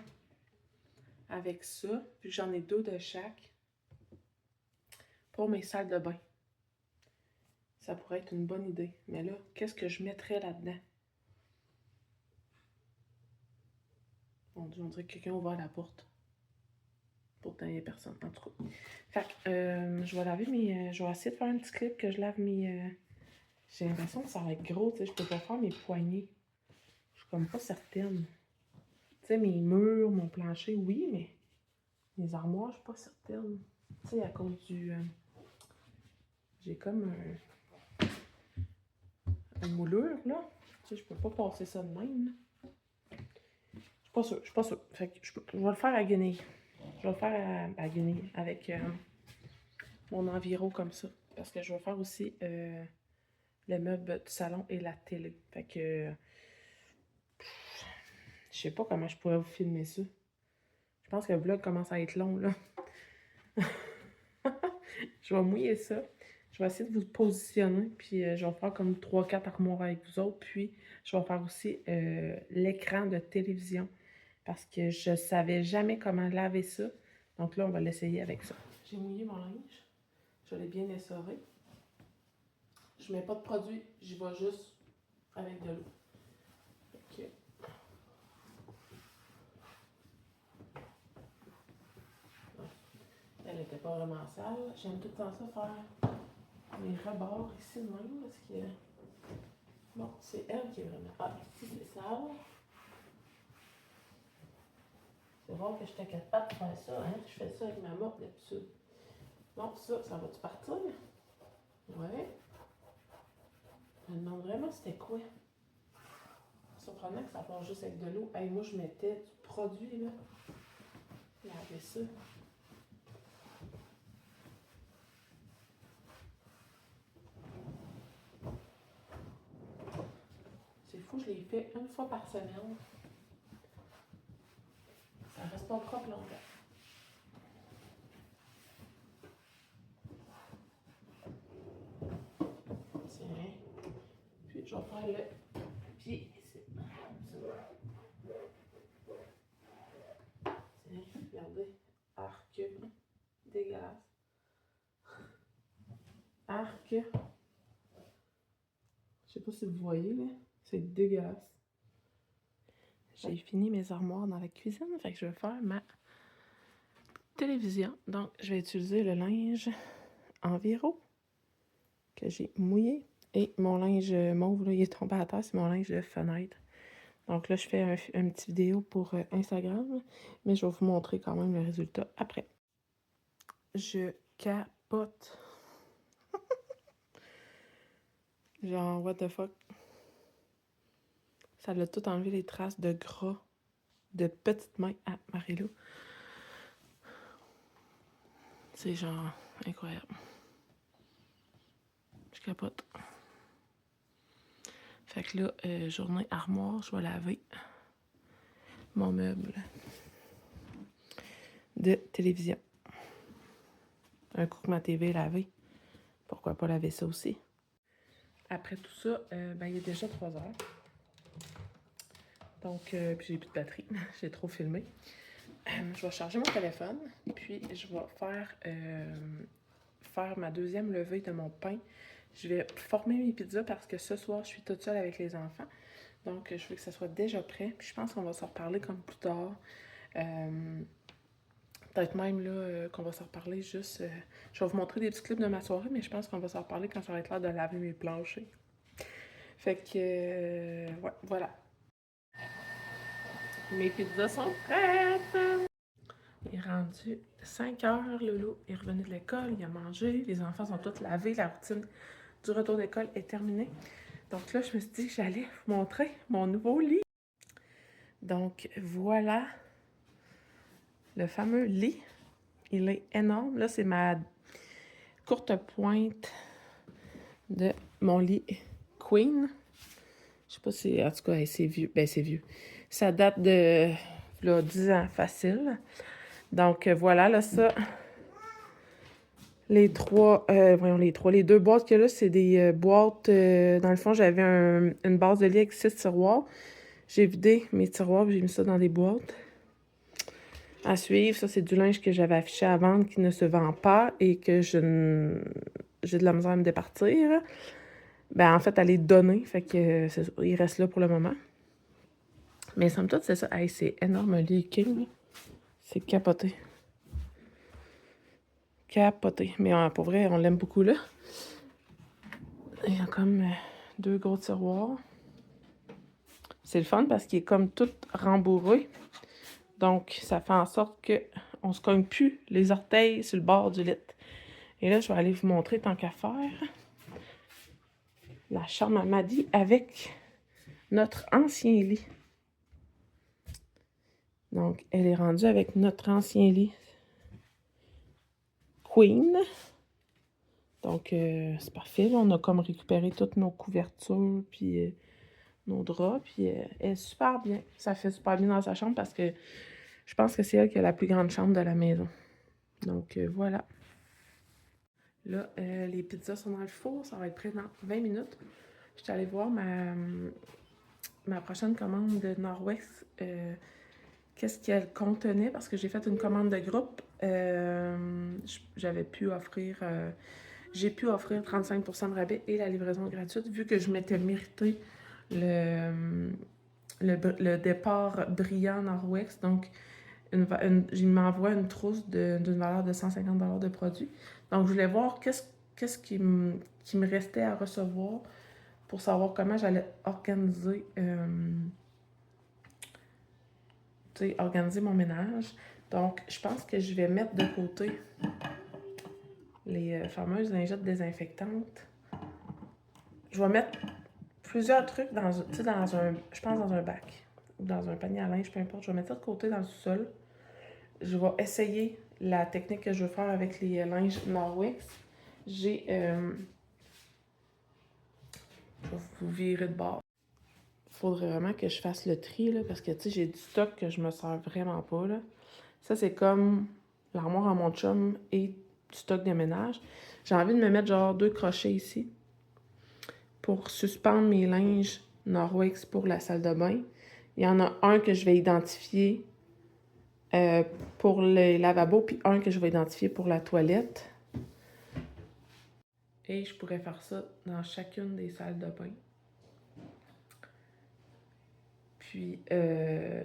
avec ça, puis j'en ai 2 de chaque, pour mes salles de bain. Ça pourrait être une bonne idée. Mais là, qu'est-ce que je mettrais là-dedans? Mon Dieu, on dirait que quelqu'un ouvre la porte. Pourtant, il n'y a personne, en tout cas. Fait que, je vais laver mes... je vais essayer de faire un petit clip que je lave mes... J'ai l'impression que ça va être gros, tu sais. Je peux pas faire mes poignées. Je suis comme pas certaine. Tu sais, mes murs, mon plancher, oui, mais mes armoires, je suis pas certaine. Tu sais, à cause du... j'ai comme une moulure, là. Tu sais, je peux pas passer ça de même, là. Je suis pas sûre. Fait que je vais le faire à guenille. Je vais le faire à guenille avec mon environ comme ça. Parce que je vais faire aussi le meuble du salon et la télé. Fait que je sais pas comment je pourrais vous filmer ça. Je pense que le vlog commence à être long, là. Je vais mouiller ça. Je vais essayer de vous positionner, puis je vais faire comme 3-4 armoires avec vous autres. Puis je vais faire aussi l'écran de télévision, parce que je savais jamais comment laver ça. Donc là, on va l'essayer avec ça. J'ai mouillé mon linge. Je l'ai bien essoré. Je mets pas de produit, j'y vais juste avec de l'eau. Ok. Elle n'était pas vraiment sale. J'aime tout le temps ça faire mes rebords ici de même, parce que bon, c'est elle qui est vraiment. Ah, ici c'est sale. C'est rare que je t'inquiète pas de faire ça, hein? Je fais ça avec ma mop d'habitude. Bon, ça va-tu partir? Ouais. Je me demande vraiment c'était quoi. Surprenant que ça part juste avec de l'eau. Hey, moi, je mettais du produit, là. Laver ça. C'est fou, je l'ai fait une fois par semaine. Ça reste pas propre longtemps. Tiens. Puis, je vais faire le pied ici. Tiens, regardez. Arc. Dégueulasse. Arc. Je sais pas si vous voyez, là. C'est dégueulasse. J'ai fini mes armoires dans la cuisine, fait que je vais faire ma télévision. Donc, je vais utiliser le linge Enviro que j'ai mouillé. Et mon linge mauve, là, il est tombé à terre, c'est mon linge de fenêtre. Donc là, je fais une petite vidéo pour Instagram, mais je vais vous montrer quand même le résultat après. Je capote. Genre, what the fuck. Ça l'a tout enlevé les traces de gras de petites mains à Marie-Lou. C'est genre incroyable. Je capote. Fait que là, journée armoire, je vais laver mon meuble de télévision. Un coup que ma TV est lavée, pourquoi pas laver ça aussi? Après tout ça, ben, il est déjà 3 heures. Donc, puis j'ai plus de batterie. J'ai trop filmé. Je vais charger mon téléphone. Puis, je vais faire ma deuxième levée de mon pain. Je vais former mes pizzas parce que ce soir, je suis toute seule avec les enfants. Donc, je veux que ça soit déjà prêt. Puis, je pense qu'on va s'en reparler comme plus tard. Peut-être même là qu'on va s'en reparler juste... je vais vous montrer des petits clips de ma soirée, mais je pense qu'on va s'en reparler quand ça va être l'heure de laver mes planchers. Fait que... ouais, voilà. Mes pizzas sont prêtes! Il est rendu 5 heures, Loulou est revenu de l'école, il a mangé, les enfants sont tous lavés, la routine du retour d'école est terminée. Donc là, je me suis dit que j'allais vous montrer mon nouveau lit. Donc voilà le fameux lit. Il est énorme. Là, c'est ma courte pointe de mon lit Queen. Je sais pas si... En tout cas, c'est vieux. Ben, c'est vieux. Ça date de là, 10 ans facile. Donc, voilà, là, ça... Les deux boîtes qu'il y a là, c'est des boîtes... dans le fond, j'avais une base de lit avec 6 tiroirs. J'ai vidé mes tiroirs et j'ai mis ça dans des boîtes. À suivre, ça, c'est du linge que j'avais affiché à vendre qui ne se vend pas et que j'ai de la misère à me départir. Ben, en fait, elle est donnée, fait que il reste là pour le moment. Mais somme toute, c'est ça. Hey, c'est énorme, un lit king. C'est capoté. Capoté. Mais pour vrai, on l'aime beaucoup, là. Il y a comme 2 gros tiroirs. C'est le fun parce qu'il est comme tout rembourré. Donc, ça fait en sorte qu'on se cogne plus les orteils sur le bord du lit. Et là, je vais aller vous montrer tant qu'à faire. la chambre à Maddy avec notre ancien lit. Donc, elle est rendue avec notre ancien lit Queen. Donc, c'est parfait. Là, on a comme récupéré toutes nos couvertures, puis nos draps, puis elle est super bien. Ça fait super bien dans sa chambre parce que je pense que c'est elle qui a la plus grande chambre de la maison. Donc, voilà. Là, les pizzas sont dans le four. Ça va être prêt dans 20 minutes. Je suis allée voir ma prochaine commande de Nord-Ouest. Qu'est-ce qu'elle contenait? Parce que j'ai fait une commande de groupe. J'avais pu offrir... j'ai pu offrir 35% de rabais et la livraison gratuite, vu que je m'étais mérité le départ brillant Nord-Ouest. Donc, il m'envoie une trousse d'une valeur de 150$ de produits. Donc, je voulais voir qu'est-ce qui me restait à recevoir pour savoir comment j'allais organiser, organiser mon ménage. Donc, je pense que je vais mettre de côté les fameuses lingettes désinfectantes. Je vais mettre plusieurs trucs je pense dans un bac ou dans un panier à linge, peu importe. Je vais mettre ça de côté dans le sous-sol. Je vais essayer la technique que je veux faire avec les linges Nord-Ouest. Je vais vous virer de bord. Il faudrait vraiment que je fasse le tri, là, parce que, tu sais, j'ai du stock que je me sers vraiment pas, là. Ça, c'est comme l'armoire à mon chum et du stock de ménage. J'ai envie de me mettre, genre, 2 crochets ici pour suspendre mes linges Nord-Ouest pour la salle de bain. Il y en a un que je vais identifier pour les lavabos, puis un que je vais identifier pour la toilette. Et je pourrais faire ça dans chacune des salles de bain. Puis, tu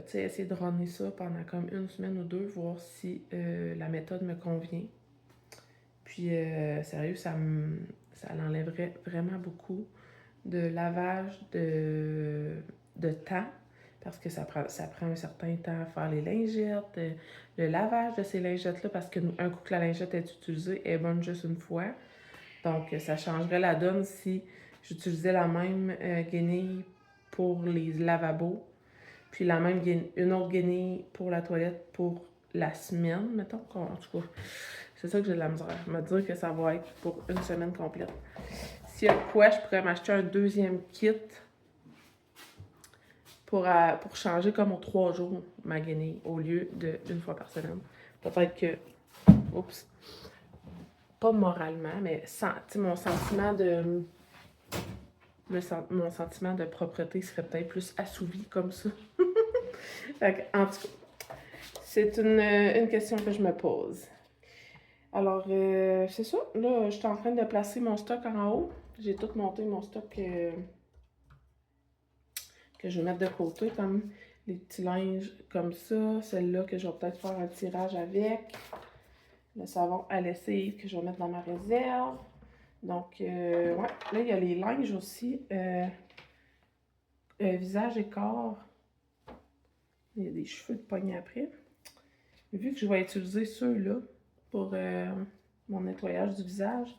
sais, essayer de runner ça pendant comme 1 semaine ou 2, voir si la méthode me convient. Puis, sérieux, ça l'enlèverait vraiment beaucoup de lavage de temps, parce que ça prend un certain temps à faire les lingettes, le lavage de ces lingettes-là, parce qu'un coup que la lingette est utilisée, elle est bonne juste une fois. Donc, ça changerait la donne si j'utilisais la même guenille pour les lavabos, puis une autre guenille pour la toilette pour la semaine, mettons. En tout cas, c'est ça que j'ai de la misère. Me dire que ça va être pour une semaine complète. S'il y a quoi, je pourrais m'acheter un deuxième kit pour changer comme aux 3 jours ma guenille au lieu d'une fois par semaine. Peut-être que... Oups! Pas moralement, mais mon sentiment de propreté serait peut-être plus assouvi comme ça. Fait en tout cas, c'est une question que je me pose. Alors, c'est ça. Là, je suis en train de placer mon stock en haut. J'ai tout monté mon stock que je vais mettre de côté, comme les petits linges comme ça. Celle-là que je vais peut-être faire un tirage avec. Le savon à lessive que je vais mettre dans ma réserve. Donc, ouais. Là, il y a les linges aussi. Visage et corps. Il y a des cheveux de poignée après. Vu que je vais utiliser ceux-là pour mon nettoyage du visage,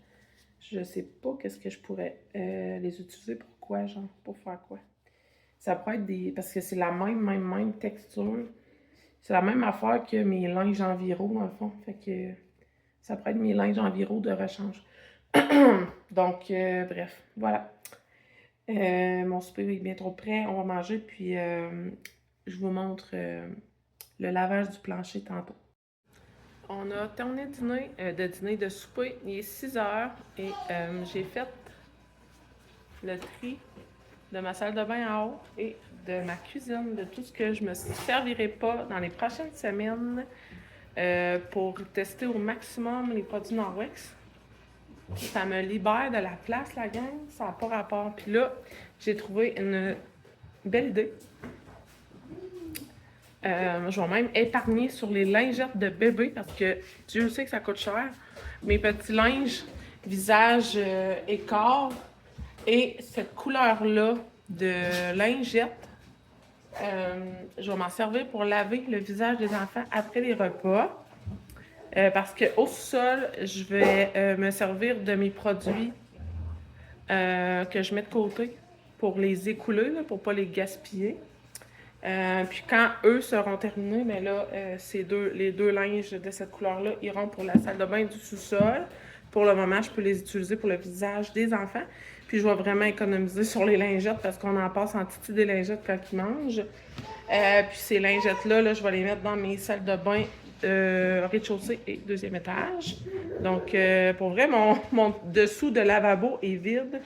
je sais pas qu'est-ce que je pourrais les utiliser pour quoi, genre, pour faire quoi. Ça pourrait être parce que c'est la même texture. C'est la même affaire que mes linges enviro, dans le fond. Fait que ça pourrait être mes linges enviro de rechange. Donc, bref, voilà. Mon souper est bien trop prêt. On va manger, puis je vous montre le lavage du plancher tantôt. On a terminé de souper. Il est 6 heures et j'ai fait le tri de ma salle de bain en haut et de ma cuisine, de tout ce que je me servirai pas dans les prochaines semaines pour tester au maximum les produits Nord-Ouest. Ça me libère de la place, la gang. Ça n'a pas rapport. Puis là, j'ai trouvé une belle idée. Je vais même épargner sur les lingettes de bébé parce que Dieu sait que ça coûte cher. Mes petits linges, visage et corps. Et cette couleur-là de lingette, je vais m'en servir pour laver le visage des enfants après les repas. Parce qu'au sol, je vais me servir de mes produits que je mets de côté pour les écouler, là, pour ne pas les gaspiller. Puis quand eux seront terminés, mais là, les deux linges de cette couleur-là iront pour la salle de bain du sous-sol. Pour le moment, je peux les utiliser pour le visage des enfants. Puis je vais vraiment économiser sur les lingettes parce qu'on en passe en titi des lingettes quand ils mangent. Puis ces lingettes-là, là, je vais les mettre dans mes salles de bain rez-de-chaussée et deuxième étage. Donc, pour vrai, mon dessous de lavabo est vide.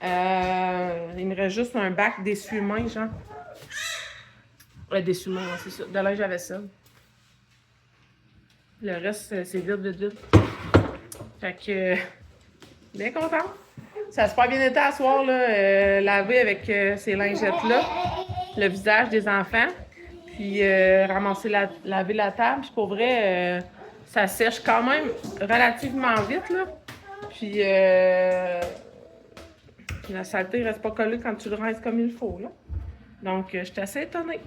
Il me reste juste un bac d'essuie-mains, genre. D'essuie-mains, ouais, c'est ça. De linge à vaisselle. Le reste, c'est vide, vide, vide. Fait que, bien content. Ça a super bien été à soir, là, laver avec ces lingettes-là, le visage des enfants, puis ramasser, laver la table. Puis pour vrai, ça sèche quand même relativement vite, là. Puis la saleté reste pas collée quand tu le rinces comme il faut, là. Donc, je suis assez étonnée.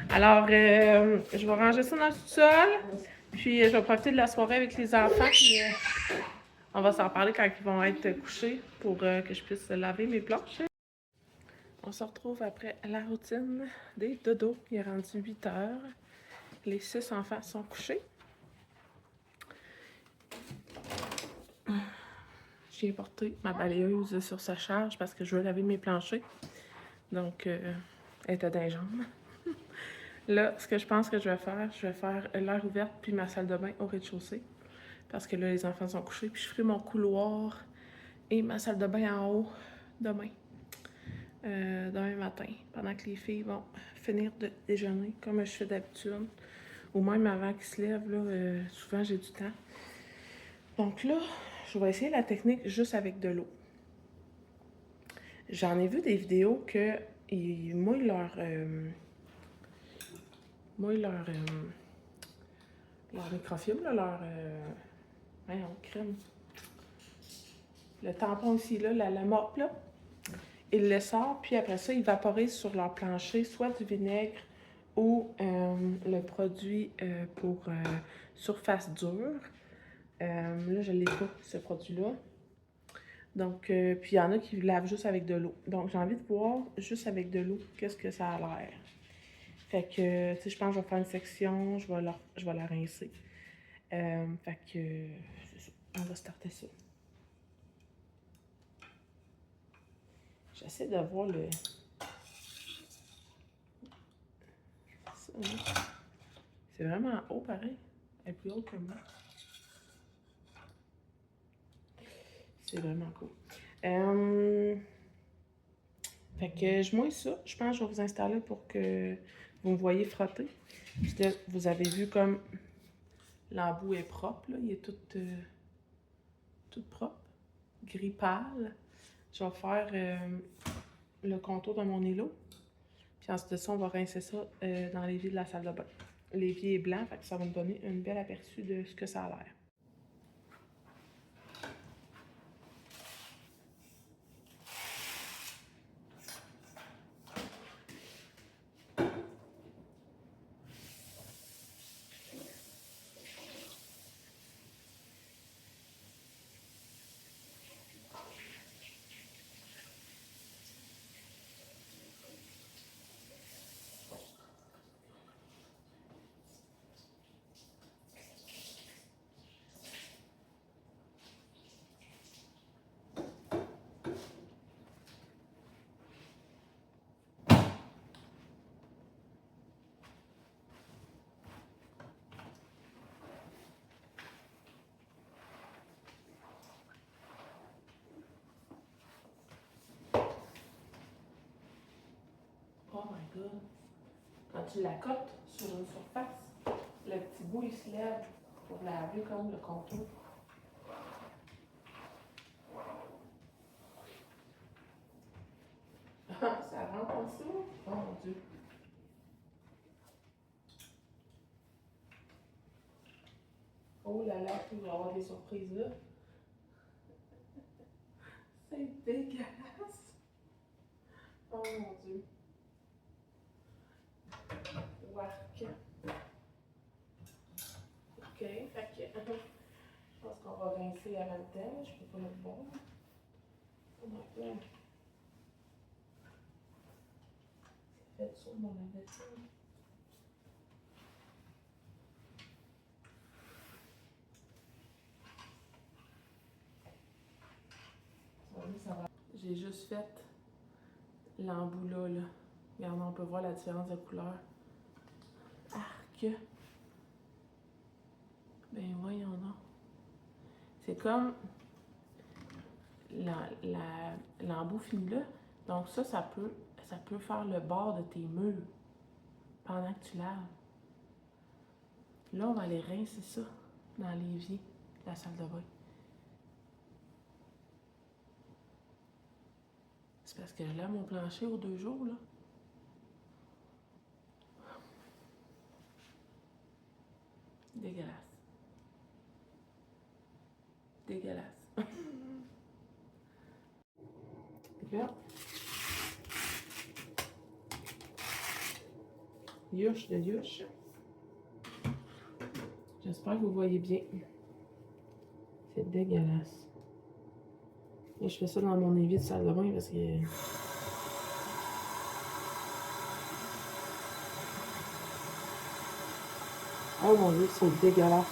Alors, je vais ranger ça dans le sous-sol, puis je vais profiter de la soirée avec les enfants, puis on va s'en parler quand ils vont être couchés pour que je puisse laver mes planches. On se retrouve après la routine des dodos. Il est rendu 8 heures. Les 6 enfants sont couchés. J'ai porté ma balayeuse sur sa charge parce que je veux laver mes planchers. Donc, elle était dans les jambes. Là, ce que je pense que je vais faire l'air ouverte puis ma salle de bain au rez-de-chaussée. Parce que là, les enfants sont couchés. Puis je ferai mon couloir et ma salle de bain en haut demain. Demain matin, pendant que les filles vont finir de déjeuner, comme je fais d'habitude. Ou même avant qu'ils se lèvent, là, souvent j'ai du temps. Donc là, je vais essayer la technique juste avec de l'eau. J'en ai vu des vidéos que ils mouillent leur microfilm, là, voyons, crème. Le tampon ici, là, la mop, là. Ils le sortent, puis après ça, ils vaporisent sur leur plancher, soit du vinaigre ou le produit pour surface dure. Là, je l'ai pas, ce produit-là. Donc, puis il y en a qui lavent juste avec de l'eau. Donc, j'ai envie de voir juste avec de l'eau, qu'est-ce que ça a l'air. Fait que, tu sais, je pense que je vais faire une section, je vais la rincer. Fait que, c'est ça. On va starter ça. J'essaie de voir le... Ça, hein. C'est vraiment haut, pareil. Elle est plus haute que moi. C'est vraiment cool. Fait que je mouille ça. Je pense que je vais vous installer pour que vous me voyez frotter. Puis là, vous avez vu comme l'embout est propre, là. Il est tout propre. Gris pâle. Je vais faire le contour de mon îlot. Puis ensuite de ça, on va rincer ça dans l'évier de la salle de bain. L'évier est blanc, fait que ça va me donner un bel aperçu de ce que ça a l'air. Oh my god! Quand tu l'accotes sur une surface, le petit bout il se lève pour laver comme le contour. Ça rentre comme ça? Oh mon dieu! Oh là là, il va y avoir des surprises là. C'est dégueulasse! Oh mon dieu! Wark. Ok, fait que je pense qu'on va rincer avant le temps. Je peux pas le voir. Oh Ouais. C'est fait sur mon lave-vaisselle. J'ai juste fait l'embout là. Regardez, on peut voir la différence de couleur. Arc! Ben voyons donc. C'est comme l'embout fini là. Donc ça peut faire le bord de tes murs pendant que tu laves. Là, on va aller rincer ça dans l'évier de la salle de bain. C'est parce que je lave mon plancher aux 2 jours, là. Dégueulasse. Dégueulasse. Là. Yush de yush. J'espère que vous voyez bien. C'est dégueulasse. Et je fais ça dans mon évier de salle de bain parce que... Oh mon Dieu, c'est dégueulasse.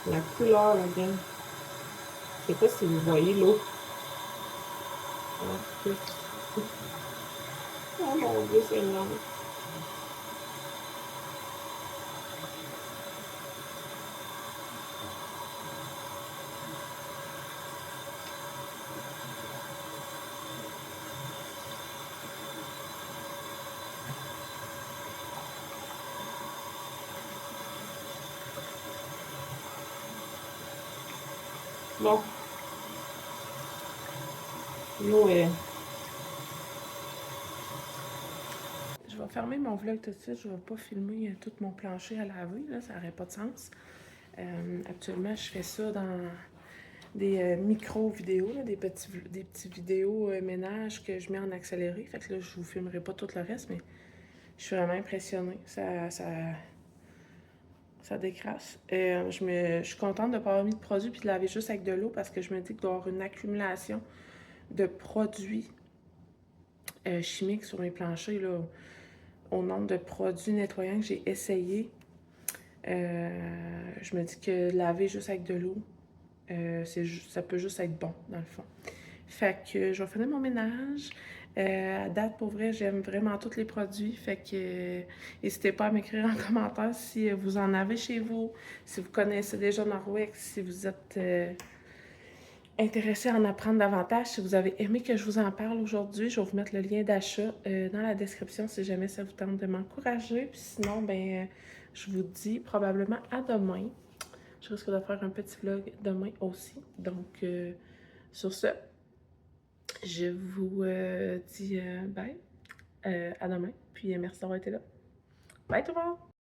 La couleur, la gamme. Je sais pas si vous voyez l'eau. Oh mon Dieu, c'est énorme. Bon. L'eau est... Je vais fermer mon vlog tout de suite. Je ne vais pas filmer tout mon plancher à laver. Là, ça n'aurait pas de sens. Actuellement, je fais ça dans des micro-vidéos, des petits vidéos ménage que je mets en accéléré. Fait que là, je vous filmerai pas tout le reste, mais je suis vraiment impressionnée. Ça décrasse. Je suis contente de ne pas avoir mis de produits puis de laver juste avec de l'eau parce que je me dis qu'il doit y avoir une accumulation de produits chimiques sur mes planchers, là, au nombre de produits nettoyants que j'ai essayé. Je me dis que laver juste avec de l'eau, ça peut juste être bon, dans le fond. Fait que je vais finir mon ménage. À date, pour vrai, j'aime vraiment tous les produits. Fait que n'hésitez pas à m'écrire en commentaire si vous en avez chez vous, si vous connaissez déjà Norwex, si vous êtes intéressé à en apprendre davantage. Si vous avez aimé que je vous en parle aujourd'hui, je vais vous mettre le lien d'achat dans la description si jamais ça vous tente de m'encourager. Puis sinon, ben, je vous dis probablement à demain. Je risque de faire un petit vlog demain aussi. Donc, sur ce, je vous dis bye, à demain. Puis merci d'avoir été là. Bye tout le monde!